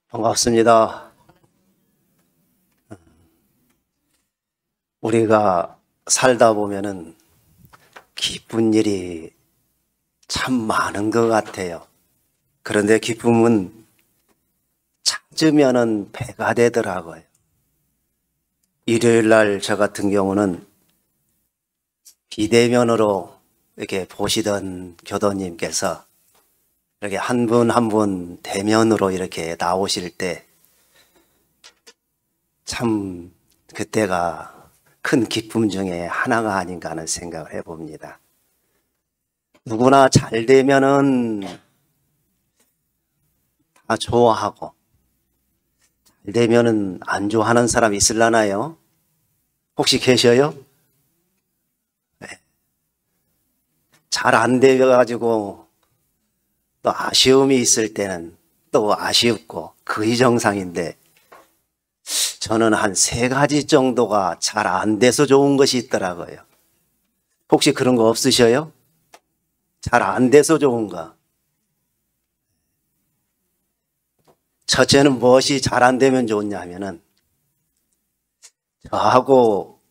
반갑습니다. 우리가 살다 보면은 기쁜 일이 참 많은 것 같아요. 그런데 기쁨은 찾으면은 배가 되더라고요. 일요일 날 저 같은 경우는 비대면으로 이렇게 보시던 교도님께서 이렇게 한 분 한 분 대면으로 이렇게 나오실 때 참 그때가 큰 기쁨 중에 하나가 아닌가 하는 생각을 해봅니다. 누구나 잘 되면은 다 좋아하고 잘 되면은 안 좋아하는 사람 있을라나요? 혹시 계셔요? 네. 잘 안 돼가지고 또 아쉬움이 있을 때는 또 아쉽고 그의 정상인데 저는 한 3가지 정도가 잘 안 돼서 좋은 것이 있더라고요. 혹시 그런 거 없으셔요? 잘 안 돼서 좋은 거. 첫째는 무엇이 잘 안 되면 좋냐 하면은 저하고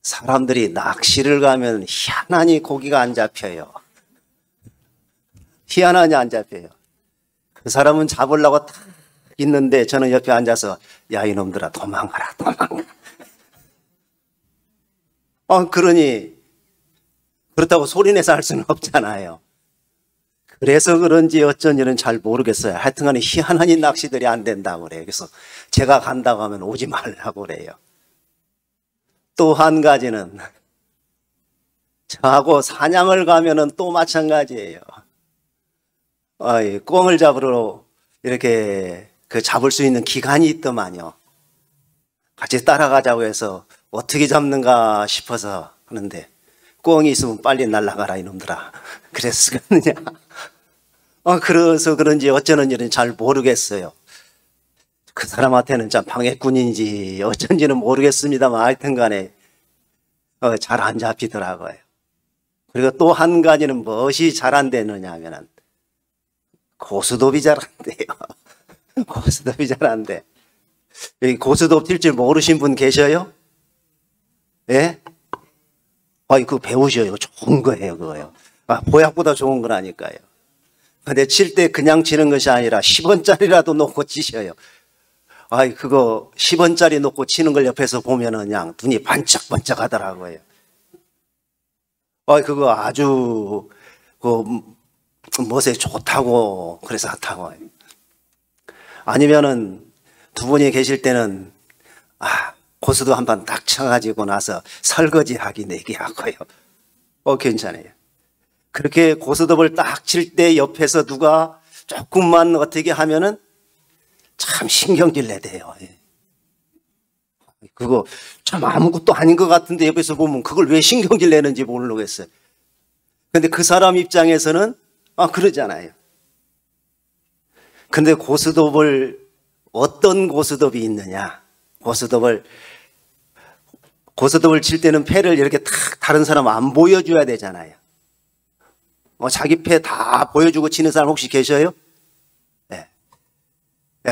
사람들이 낚시를 가면 희한하니 고기가 안 잡혀요. 희한하니 안 잡혀요. 그 사람은 잡으려고 딱 있는데 저는 옆에 앉아서 야 이놈들아 도망가라 도망가. 그러니 그렇다고 소리내서 할 수는 없잖아요. 그래서 그런지 어쩐지는 잘 모르겠어요. 하여튼간에 희한하니 낚시들이 안 된다고 그래요. 그래서 제가 간다고 하면 오지 말라고 그래요. 또 한 가지는 저하고 사냥을 가면은 또 마찬가지예요. 꿩을 잡으러 이렇게 잡을 수 있는 기간이 있더만요. 같이 따라가자고 해서 어떻게 잡는가 싶어서 하는데 꿩이 있으면 빨리 날아가라 이놈들아. 그랬었거든요. 그래서 그런지 어쩌는지는 잘 모르겠어요. 그 사람한테는 참 방해꾼인지 어쩐지는 모르겠습니다만 하여튼 간에 잘 안 잡히더라고요. 그리고 또 한 가지는 무엇이 잘 안 되느냐 하면은 고스톱이 잘 안 돼요. 고스톱이 잘 안 돼. 여기 고스톱 칠 줄 모르신 분 계셔요? 예? 그거 배우셔요. 좋은 거예요, 그거요. 보약보다 좋은 거라니까요. 근데 칠 때 그냥 치는 것이 아니라 10원짜리라도 놓고 치셔요. 그거 10원짜리 놓고 치는 걸 옆에서 보면은 그냥 눈이 반짝반짝 하더라고요. 그거 아주, 멋에 좋다고, 그래서 하다고. 아니면은 두 분이 계실 때는, 고수도 한번 딱 쳐가지고 나서 설거지 하기 내기 하고요. 괜찮아요. 그렇게 고스톱을 딱 칠 때 옆에서 누가 조금만 어떻게 하면은 참 신경질 내대요. 그거 참 아무것도 아닌 것 같은데 옆에서 보면 그걸 왜 신경질 내는지 모르겠어요. 근데 그 사람 입장에서는 그러잖아요. 근데 고스톱을 어떤 고스톱이 있느냐? 고스톱을 칠 때는 패를 이렇게 탁 다른 사람 안 보여줘야 되잖아요. 자기 패 다 보여주고 치는 사람 혹시 계셔요? 네.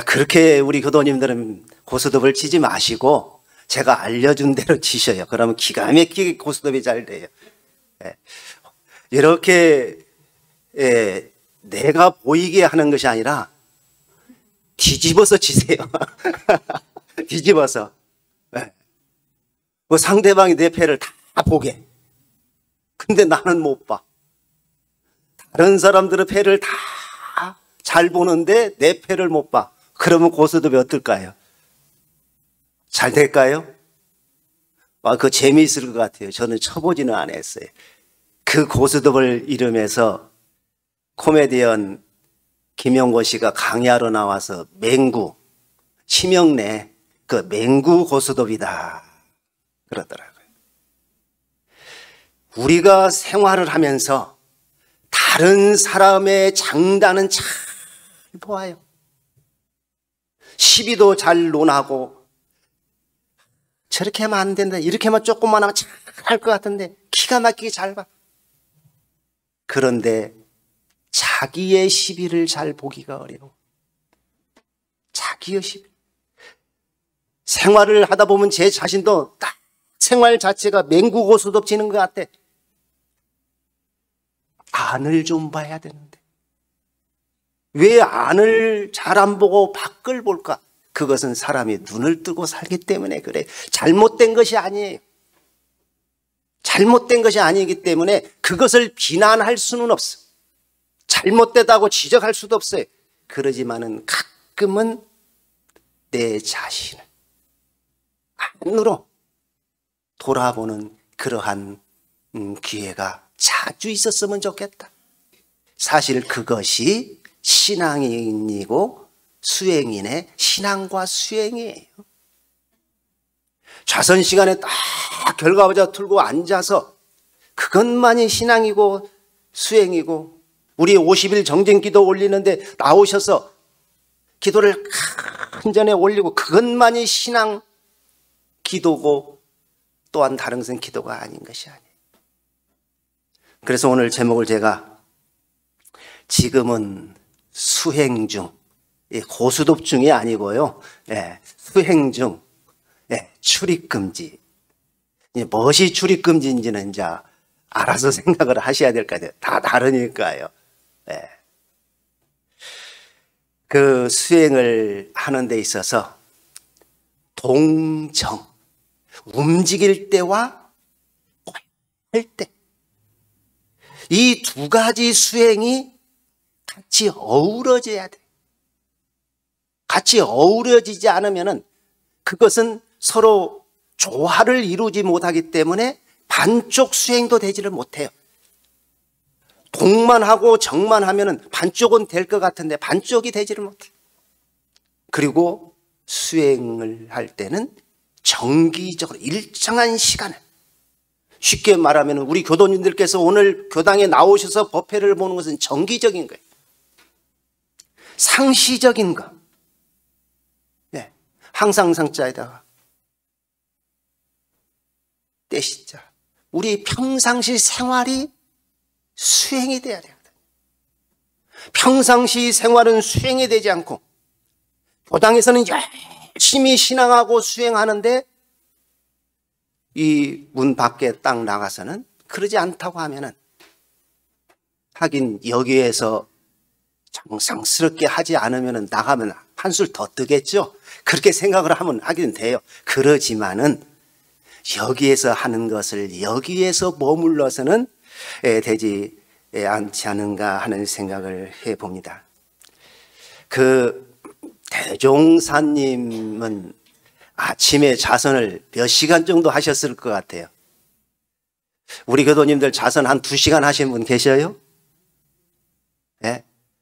그렇게 우리 교도님들은 고스톱을 치지 마시고 제가 알려준 대로 치셔요. 그러면 기가 막히게 고스톱이 잘 돼요. 네. 이렇게 내가 보이게 하는 것이 아니라 뒤집어서 치세요. 뒤집어서. 네. 상대방이 내 패를 다 보게. 근데 나는 못 봐. 다른 사람들의 패를 다 잘 보는데 내 패를 못 봐. 그러면 고스톱이 어떨까요? 잘 될까요? 그거 재미있을 것 같아요. 저는 쳐보지는 않았어요. 그 고스톱을 이름해서 코미디언 김영고 씨가 강의하러 나와서 맹구, 치명내 그 맹구 고스톱이다 그러더라고요. 우리가 생활을 하면서 다른 사람의 장단은 잘 보아요. 시비도 잘 논하고 저렇게 하면 안 된다. 이렇게 하면 조금만 하면 잘 할 것 같은데 기가 막히게 잘 봐. 그런데 자기의 시비를 잘 보기가 어려워. 기여시. 생활을 하다 보면 제 자신도 딱 생활 자체가 맹구고수덥지는 것 같아. 안을 좀 봐야 되는데 왜 안을 잘 안 보고 밖을 볼까? 그것은 사람이 눈을 뜨고 살기 때문에 그래. 잘못된 것이 아니에요. 잘못된 것이 아니기 때문에 그것을 비난할 수는 없어. 잘못되다고 지적할 수도 없어요. 그러지만은 가끔은 내 자신을 안으로 돌아보는 그러한 기회가 자주 있었으면 좋겠다. 사실 그것이 신앙인이고 수행인의 신앙과 수행이에요. 좌선 시간에 딱 결과보자 틀고 앉아서 그것만이 신앙이고 수행이고, 우리 50일 정진기도 올리는데 나오셔서 기도를 큰전에 올리고 그것만이 신앙 기도고 또한 다른 것은 기도가 아닌 것이 아니에요. 그래서 오늘 제목을 제가 지금은 수행 중, 고수톱 중이 아니고요, 수행 중, 출입금지. 무엇이 출입금지인지는 이제 알아서 생각을 하셔야 될 거 같아요. 다 다르니까요. 그 수행을 하는 데 있어서 동정, 움직일 때와 할 때, 이 두 가지 수행이 같이 어우러져야 돼. 같이 어우러지지 않으면은 그것은 서로 조화를 이루지 못하기 때문에 반쪽 수행도 되지를 못해요. 동만 하고 정만 하면은 반쪽은 될 것 같은데 반쪽이 되지를 못해요. 그리고 수행을 할 때는 정기적으로 일정한 시간을, 쉽게 말하면 우리 교도님들께서 오늘 교당에 나오셔서 법회를 보는 것은 정기적인 거예요. 상시적인 거. 항상 상자에다가 떼시자. 우리 평상시 생활이 수행이 돼야 되거든. 평상시 생활은 수행이 되지 않고 교당에서는 열심히 신앙하고 수행하는데 이 문 밖에 딱 나가서는 그러지 않다고 하면은, 하긴 여기에서 정상스럽게 하지 않으면은 나가면 한술 더 뜨겠죠. 그렇게 생각을 하긴 돼요. 그러지만은 여기에서 하는 것을 여기에서 머물러서는 되지 않지 않은가 하는 생각을 해봅니다. 그 대종사님은 아침에 자선을 몇 시간 정도 하셨을 것 같아요? 우리 교도님들 자선 한 2시간 하신 분 계셔요?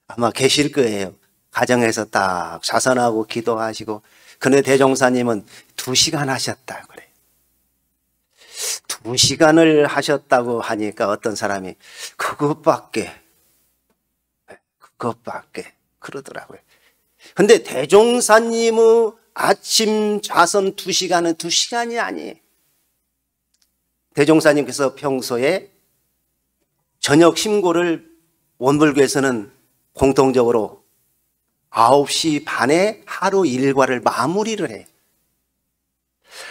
아마 계실 거예요. 가정에서 딱 자선하고 기도하시고. 그런데 대종사님은 2시간 하셨다 그래요. 2시간을 하셨다고 하니까 어떤 사람이 그것밖에 그러더라고요. 근데 대종사님의 아침 자선 2시간은 2시간이 아니에요. 대종사님께서 평소에 저녁 심고를 원불교에서는 공통적으로 9시 반에 하루 일과를 마무리를 해요.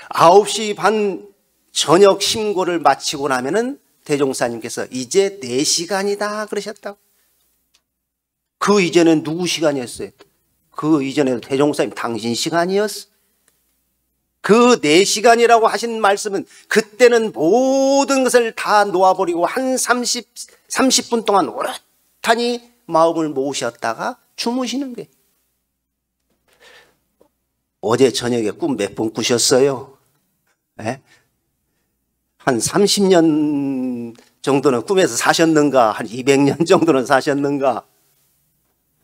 9시 반 저녁 심고를 마치고 나면은 대종사님께서 이제 4시간이다 그러셨다고. 그 이전엔 누구 시간이었어요? 그 이전에는 대종사님 당신 시간이었어. 그 4시간이라고 하신 말씀은 그때는 모든 것을 다 놓아버리고 한 30분 동안 오롯하니 마음을 모으셨다가 주무시는 거예요. 어제 저녁에 꿈 몇 번 꾸셨어요? 한 30년 정도는 꿈에서 사셨는가? 한 200년 정도는 사셨는가?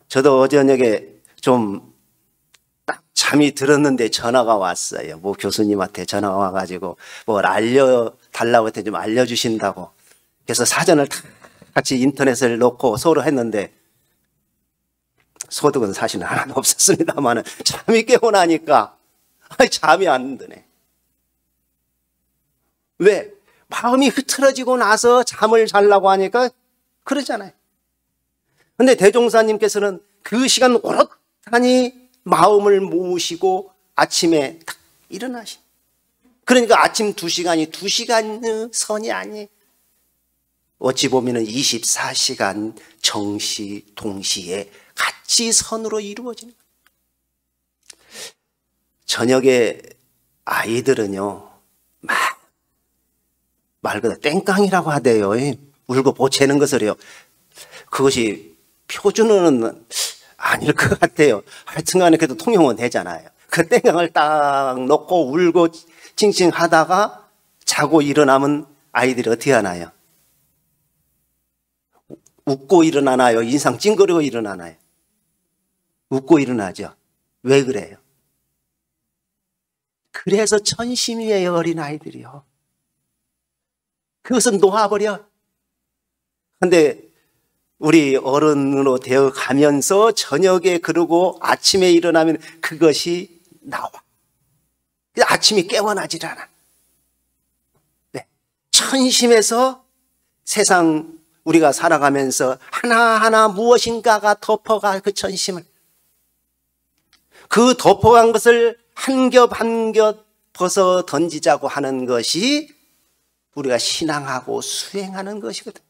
저도 어제 저녁에 좀 딱 잠이 들었는데 전화가 왔어요. 뭐 교수님한테 전화가 와가지고 뭘 알려달라고 했더니 좀 알려주신다고. 그래서 사전을 다 같이 인터넷을 놓고 서로 했는데 소득은 사실은 하나도 없었습니다만 잠이 깨고 나니까 잠이 안 드네. 왜? 마음이 흐트러지고 나서 잠을 자려고 하니까 그러잖아요. 근데 대종사님께서는 그 시간 오롯하니 마음을 모으시고 아침에 딱 일어나시. 그러니까 아침 2시간이 2시간 선이 아니에요. 어찌 보면 24시간 정시 동시에 같이 선으로 이루어지는 거예요. 저녁에 아이들은요, 말 그대로 땡깡이라고 하대요. 울고 보채는 것을요. 그것이 표준어는 아닐 것 같아요. 하여튼간에 그래도 통용은 되잖아요. 그 땡깡을 딱 놓고 울고 찡찡 하다가 자고 일어나면 아이들이 어떻게 하나요? 웃고 일어나나요? 인상 찡그리고 일어나나요? 웃고 일어나죠. 왜 그래요? 그래서 천심이에요, 어린아이들이요. 그것은 놓아버려. 근데 우리 어른으로 되어 가면서 저녁에 그러고 아침에 일어나면 그것이 나와. 아침이 깨어나질 않아. 네. 천심에서 세상 우리가 살아가면서 하나하나 무엇인가가 덮어가 그 천심을. 그 덮어간 것을 한 겹 한 겹 벗어 던지자고 하는 것이 우리가 신앙하고 수행하는 것이거든.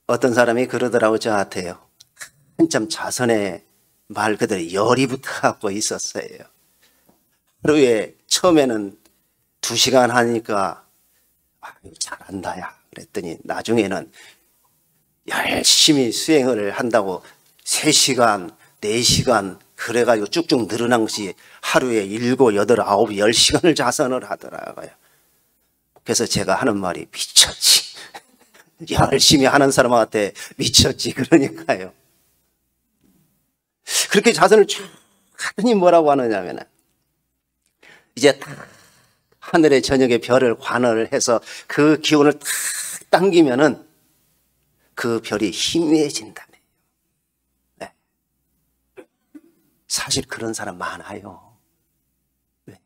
어떤 사람이 그러더라고 저한테요. 한참 자선에 말 그대로 열이 붙어갖고 있었어요. 하루에 처음에는 2시간 하니까 잘한다 야 그랬더니 나중에는 열심히 수행을 한다고 3시간, 4시간 그래가지고 쭉쭉 늘어난 것이 하루에 7, 8, 9, 10시간을 자선을 하더라고요. 그래서 제가 하는 말이 미쳤지. 열심히 하는 사람한테 미쳤지 그러니까요. 그렇게 자선을 쭉 하더니 뭐라고 하느냐면 이제 딱 하늘의 저녁에 별을 관을 해서 그 기운을 탁 당기면은 그 별이 희미해진다네. 네. 사실 그런 사람 많아요. 네.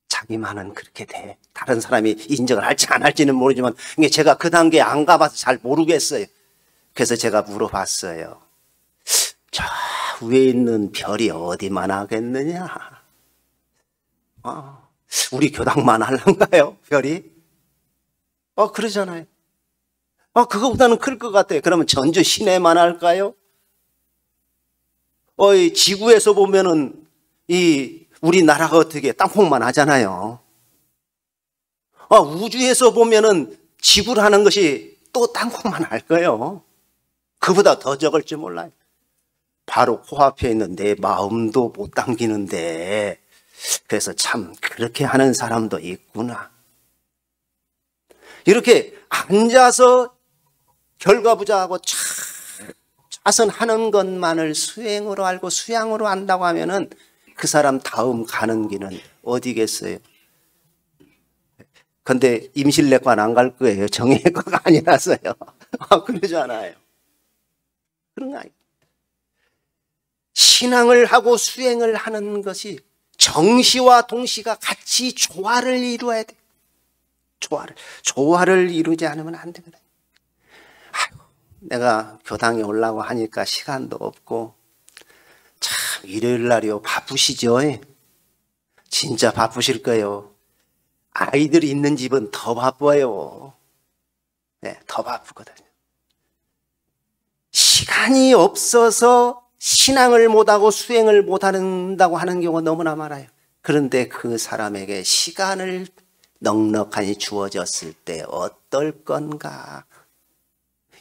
자기만은 그렇게 돼. 다른 사람이 인정을 할지 안 할지는 모르지만 제가 그 단계에 안 가봐서 잘 모르겠어요. 그래서 제가 물어봤어요. 저 위에 있는 별이 어디만 하겠느냐? 우리 교당만 할란가요? 별이? 그러잖아요. 그거보다는 클 것 같아요. 그러면 전주 시내만 할까요? 지구에서 보면은 우리나라가 어떻게 땅콩만 하잖아요. 우주에서 보면은 지구라는 것이 또 땅콩만 할 거예요. 그보다 더 적을지 몰라요. 바로 코앞에 있는 내 마음도 못 당기는데 그래서 참 그렇게 하는 사람도 있구나. 이렇게 앉아서 결과부자하고 자선하는 것만을 수행으로 알고 수양으로 한다고 하면은 그 사람 다음 가는 길은 어디겠어요? 근데 임실내과는 안 갈 거예요. 정형외과가 아니라서요. 그러잖아요. 그런 거 아니에요. 신앙을 하고 수행을 하는 것이 정시와 동시가 같이 조화를 이루어야 돼. 조화를 이루지 않으면 안 되거든. 내가 교당에 올라고 하니까 시간도 없고 참 일요일 날이요 바쁘시죠? 진짜 바쁘실 거예요. 아이들이 있는 집은 더 바빠요. 네, 더 바쁘거든요. 시간이 없어서 신앙을 못하고 수행을 못한다고 하는 경우가 너무나 많아요. 그런데 그 사람에게 시간을 넉넉하니 주어졌을 때 어떨 건가?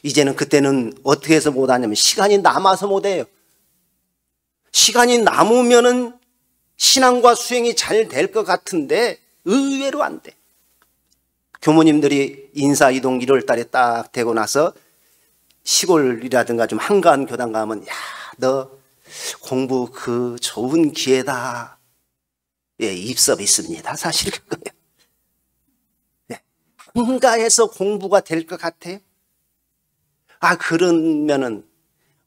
이제는 그때는 어떻게 해서 못하냐면 시간이 남아서 못해요. 시간이 남으면은 신앙과 수행이 잘 될 것 같은데 의외로 안 돼. 교모님들이 인사이동 1월 달에 딱 되고 나서 시골이라든가 좀 한가한 교당 가면 야, 너 공부 그 좋은 기회다. 예, 입섭 있습니다. 사실 그거예요. 네. 한가해서 공부가 될 것 같아요. 그러면은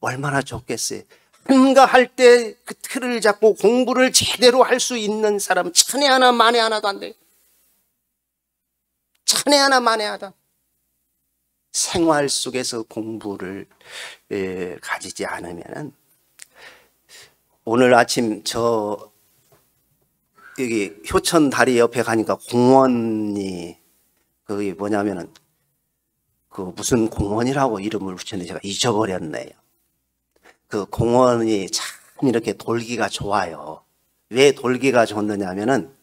얼마나 좋겠어요. 한가할 때 그 틀을 잡고 공부를 제대로 할 수 있는 사람은 천에 하나 만에 하나도 안 돼요. 천에 하나 만에 하나. 생활 속에서 공부를 가지지 않으면은, 오늘 아침 저 여기 효천 다리 옆에 가니까 공원이, 그게 뭐냐면은 그 무슨 공원이라고 이름을 붙였는데 제가 잊어버렸네요. 그 공원이 참 이렇게 돌기가 좋아요. 왜 돌기가 좋느냐면은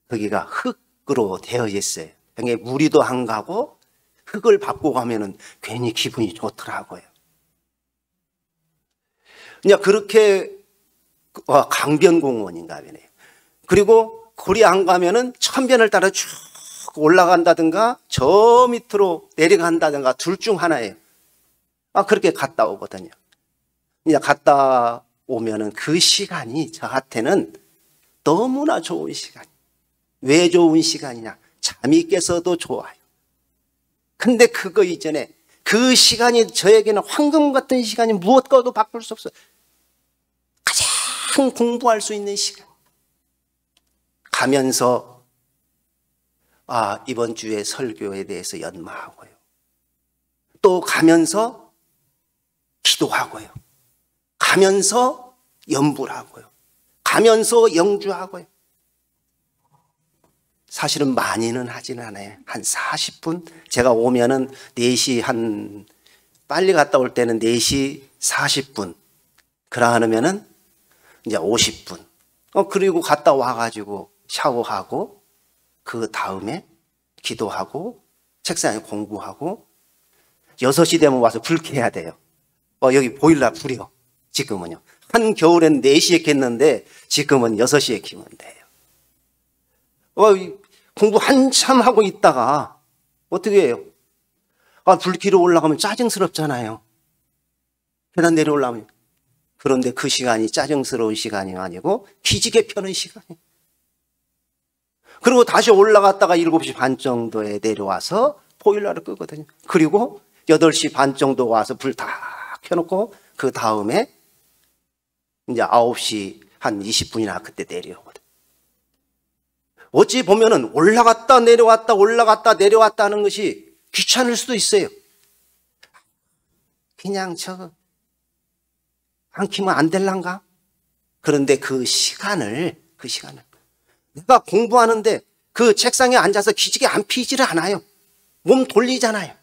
거기가 흙으로 되어 있어요. 그게 무리도 안 가고 흙을 밟고 가면은 괜히 기분이 좋더라고요. 그냥 그렇게 강변공원인가 보네요. 그리고 거리 안 가면은 천변을 따라 쭉 올라간다든가 저 밑으로 내려간다든가 둘 중 하나예요. 그렇게 갔다 오거든요. 그냥 갔다 오면은 그 시간이 저한테는 너무나 좋은 시간. 왜 좋은 시간이냐? 잠이 깨서도 좋아요. 근데 그거 이전에 그 시간이 저에게는 황금 같은 시간이 무엇과도 바꿀 수 없어요. 가장 공부할 수 있는 시간. 가면서 이번 주에 설교에 대해서 연마하고요. 또 가면서 기도하고요. 가면서 연부를 하고요. 가면서 영주하고요. 사실은 많이는 하지는 않아요. 한 40분? 제가 오면은 4시 빨리 갔다 올 때는 4시 40분. 그러면은 이제 50분. 그리고 갔다 와가지고 샤워하고, 그 다음에 기도하고, 책상에 공부하고, 6시 되면 와서 불 켜야 돼요. 여기 보일러 불이요. 지금은요. 한겨울엔 4시에 켰는데 지금은 6시에 켜면 돼요. 공부 한참 하고 있다가 어떻게 해요? 불 켜러 올라가면 짜증스럽잖아요. 계단 내려올라오면. 그런데 그 시간이 짜증스러운 시간이 아니고 기지개 펴는 시간이에요. 그리고 다시 올라갔다가 7시 반 정도에 내려와서 보일러를 끄거든요. 그리고 8시 반 정도 와서 불 다 켜놓고 그 다음에 이제 9시 한 20분이나 그때 내려오거든요. 어찌 보면은 올라갔다 내려왔다 올라갔다 내려왔다 하는 것이 귀찮을 수도 있어요. 그냥 안 키면 안 될란가? 그런데 그 시간을 내가 공부하는데 그 책상에 앉아서 기지개 안 피지를 않아요. 몸 돌리잖아요.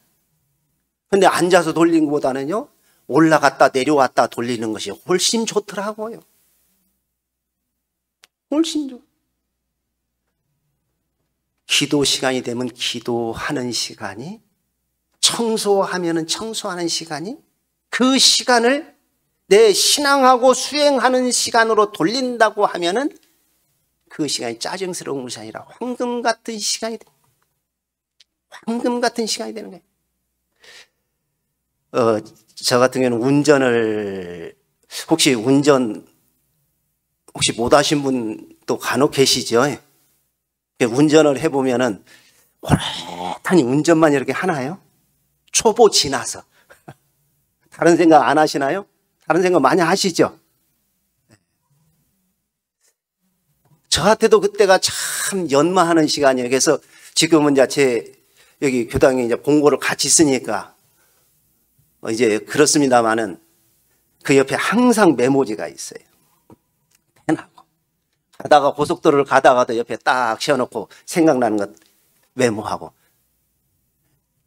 근데 앉아서 돌리는 것보다는요, 올라갔다 내려왔다 돌리는 것이 훨씬 좋더라고요. 훨씬 좋아. 기도 시간이 되면 기도하는 시간이, 청소하면은 청소하는 시간이, 그 시간을 내 신앙하고 수행하는 시간으로 돌린다고 하면은 그 시간이 짜증스러운 것이 아니라 황금 같은 시간이 돼. 황금 같은 시간이 되는 거예요. 저 같은 경우는 혹시 못 하신 분도 간혹 계시죠? 운전을 해보면은 오랫동안 운전만 이렇게 하나요? 초보 지나서. 다른 생각 안 하시나요? 다른 생각 많이 하시죠? 저한테도 그때가 참 연마하는 시간이에요. 그래서 지금은 이제 여기 교당에 이제 봉고를 같이 쓰니까 이제 그렇습니다만은 그 옆에 항상 메모지가 있어요. 펜하고. 가다가 고속도로를 가다가도 옆에 딱 세워놓고 생각나는 것 메모하고.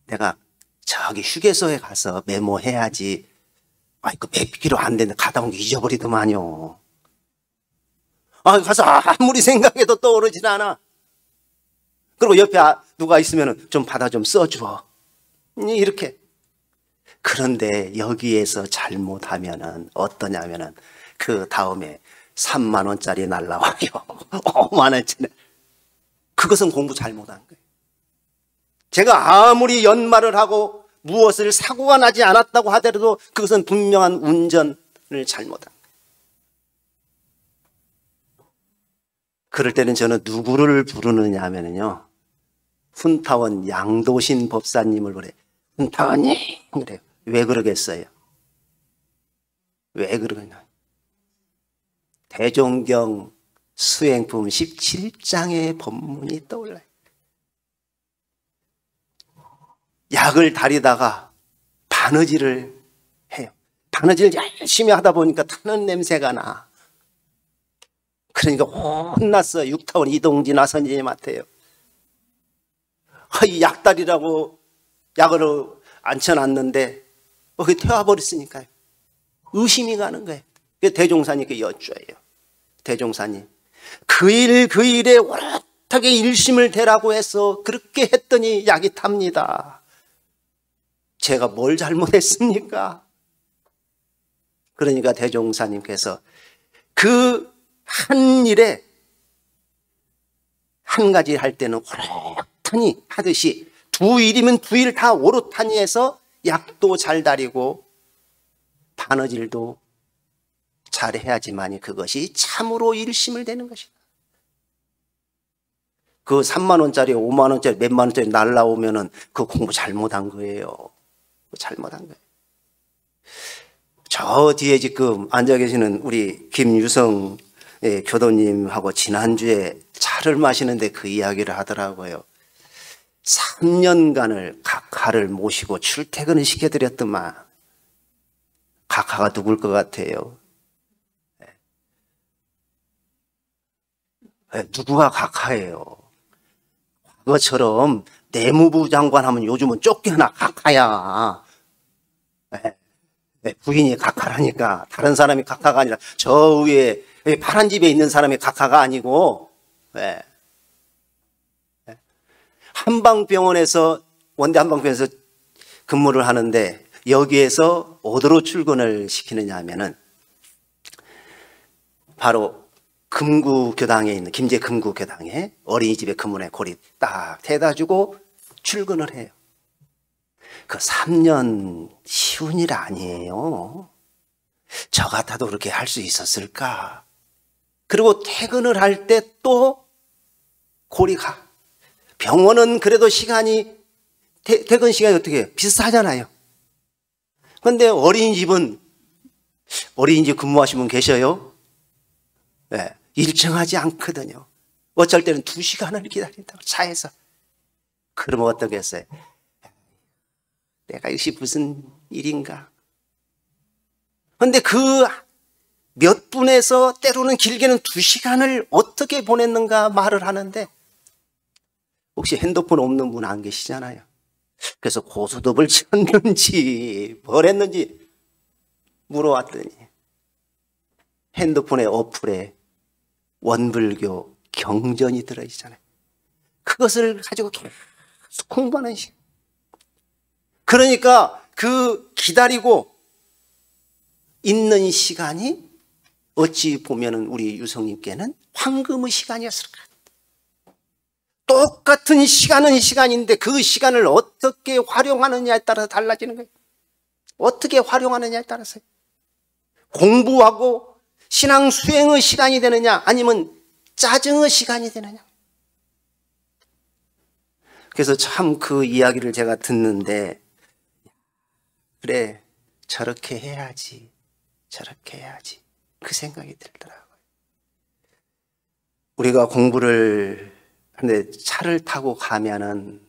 내가 저기 휴게소에 가서 메모해야지. 그 몇 킬로 안 되는데 가다 온 게 잊어버리더만요. 가서 아무리 생각해도 떠오르질 않아. 그리고 옆에 누가 있으면 좀 받아 좀 써줘. 이렇게. 그런데 여기에서 잘못하면은 어떠냐면은 그 다음에 3만 원짜리 날라와요. 5만 원짜리. 그것은 공부 잘못한 거예요. 제가 아무리 연말을 하고 무엇을 사고가 나지 않았다고 하더라도 그것은 분명한 운전을 잘못한 거예요. 그럴 때는 저는 누구를 부르느냐 하면요, 훈타원 양도신 법사님을 그래. 훈타원님 그래요. 왜 그러겠어요? 왜 그러냐? 대종경 수행품 17장의 법문이 떠올라요. 약을 다리다가 바느질을 해요. 바느질 열심히 하다 보니까 타는 냄새가 나. 그러니까 혼났어. 육타원 이동진 아선지님한테요. 이 약다리라고 약을 앉혀놨는데 그게 태워버렸으니까요. 의심이 가는 거예요. 대종사님께 여쭈어요. 대종사님, 그 일에 오롯하게 일심을 대라고 해서 그렇게 했더니 약이 탑니다. 제가 뭘 잘못했습니까? 그러니까 대종사님께서 그 한 일에 한 가지 할 때는 오롯하니 하듯이 두 일이면 두 일 다 오롯하니 해서 약도 잘 다리고 바느질도 잘 해야지만이 그것이 참으로 일심을 되는 것이다. 그 3만 원짜리 5만 원짜리 몇만 원짜리 날라오면은 그 공부 잘못한 거예요. 잘못한 거예요. 저 뒤에 지금 앉아 계시는 우리 김유성 교도님하고 지난주에 차를 마시는데 그 이야기를 하더라고요. 3년간을 각하를 모시고 출퇴근을 시켜드렸더만. 각하가 누굴 것 같아요? 누구가 각하예요? 과거처럼 내무부 장관 하면 요즘은 쫓겨나 각하야. 부인이 각하라니까 다른 사람이 각하가 아니라 저 위에 파란 집에 있는 사람이 각하가 아니고 한방병원에서 원대 한방병원에서 근무를 하는데 여기에서 어디로 출근을 시키느냐 하면은 바로 금구교당에 있는 김제 금구교당에 어린이집에 근무해 고리 딱 대다 주고 출근을 해요. 그 3년 쉬운 일 아니에요. 저 같아도 그렇게 할 수 있었을까? 그리고 퇴근을 할 때 또 고리 가. 병원은 그래도 시간이 퇴근 시간이 어떻게 해요? 비슷하잖아요. 그런데 어린이집은 어린이집 근무하시는 분 계셔요? 네, 일정하지 않거든요. 어쩔 때는 2시간을 기다린다고 차에서. 그러면 어떻겠어요? 내가 이것이 무슨 일인가? 그런데 그 몇 분에서 때로는 길게는 2시간을 어떻게 보냈는가 말을 하는데 혹시 핸드폰 없는 분 안 계시잖아요. 그래서 고스톱을 쳤는지 뭘 했는지 물어왔더니 핸드폰의 어플에 원불교 경전이 들어있잖아요. 그것을 가지고 계속 공부하는 시간. 그러니까 그 기다리고 있는 시간이 어찌 보면은 우리 유성님께는 황금의 시간이었을까. 똑같은 시간은 시간인데 그 시간을 어떻게 활용하느냐에 따라서 달라지는 거예요. 어떻게 활용하느냐에 따라서요. 공부하고 신앙 수행의 시간이 되느냐 아니면 짜증의 시간이 되느냐. 그래서 참 그 이야기를 제가 듣는데 그래 저렇게 해야지 저렇게 해야지 그 생각이 들더라고요. 우리가 공부를 하는데 차를 타고 가면서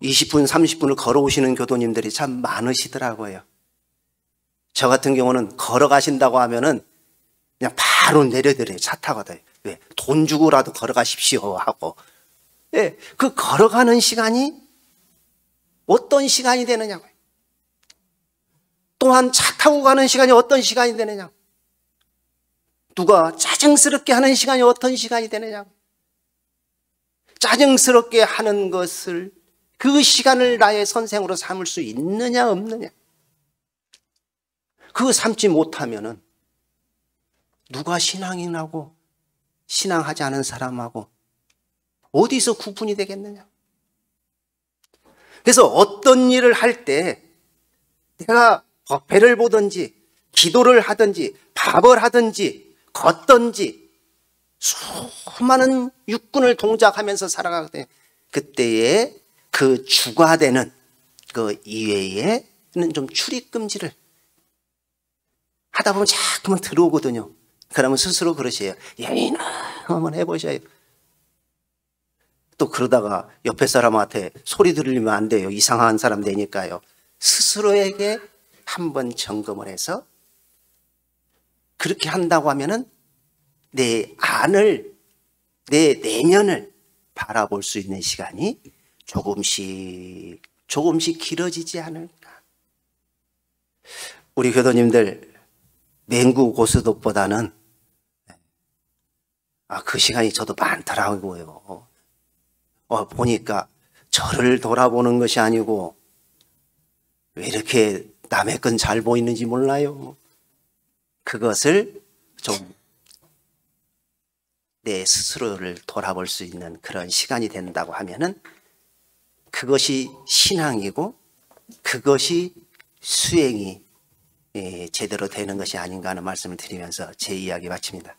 20분 30분을 걸어오시는 교도님들이 참 많으시더라고요. 저 같은 경우는 걸어가신다고 하면은 그냥 바로 내려드려요. 차 타고도. 왜? 돈 주고라도 걸어가십시오 하고. 예, 그 걸어가는 시간이 어떤 시간이 되느냐고요. 또한 차 타고 가는 시간이 어떤 시간이 되느냐고. 누가 짜증스럽게 하는 시간이 어떤 시간이 되느냐고. 짜증스럽게 하는 것을 그 시간을 나의 선생으로 삼을 수 있느냐 없느냐. 그거 삼지 못하면은 누가 신앙인하고 신앙하지 않은 사람하고 어디서 구분이 되겠느냐. 그래서 어떤 일을 할 때 내가 법회를 보든지 기도를 하든지 밥을 하든지 걷든지 수많은 육군을 동작하면서 살아가거든요. 그때에 그 주가 되는 그 이외에는 좀 출입금지를 하다 보면 자꾸만 들어오거든요. 그러면 스스로 그러세요. 예민하 한번 해보셔요. 또 그러다가 옆에 사람한테 소리 들리면 안 돼요. 이상한 사람 되니까요. 스스로에게 한번 점검을 해서 그렇게 한다고 하면은 내 안을, 내 내면을 바라볼 수 있는 시간이 조금씩 길어지지 않을까. 우리 교도님들 맹구 고스톱보다는 그 시간이 저도 많더라고요. 보니까 저를 돌아보는 것이 아니고 왜 이렇게 남의 건 잘 보이는지 몰라요. 그것을 좀 내 스스로를 돌아볼 수 있는 그런 시간이 된다고 하면은 그것이 신앙이고 그것이 수행이 제대로 되는 것이 아닌가 하는 말씀을 드리면서 제 이야기 마칩니다.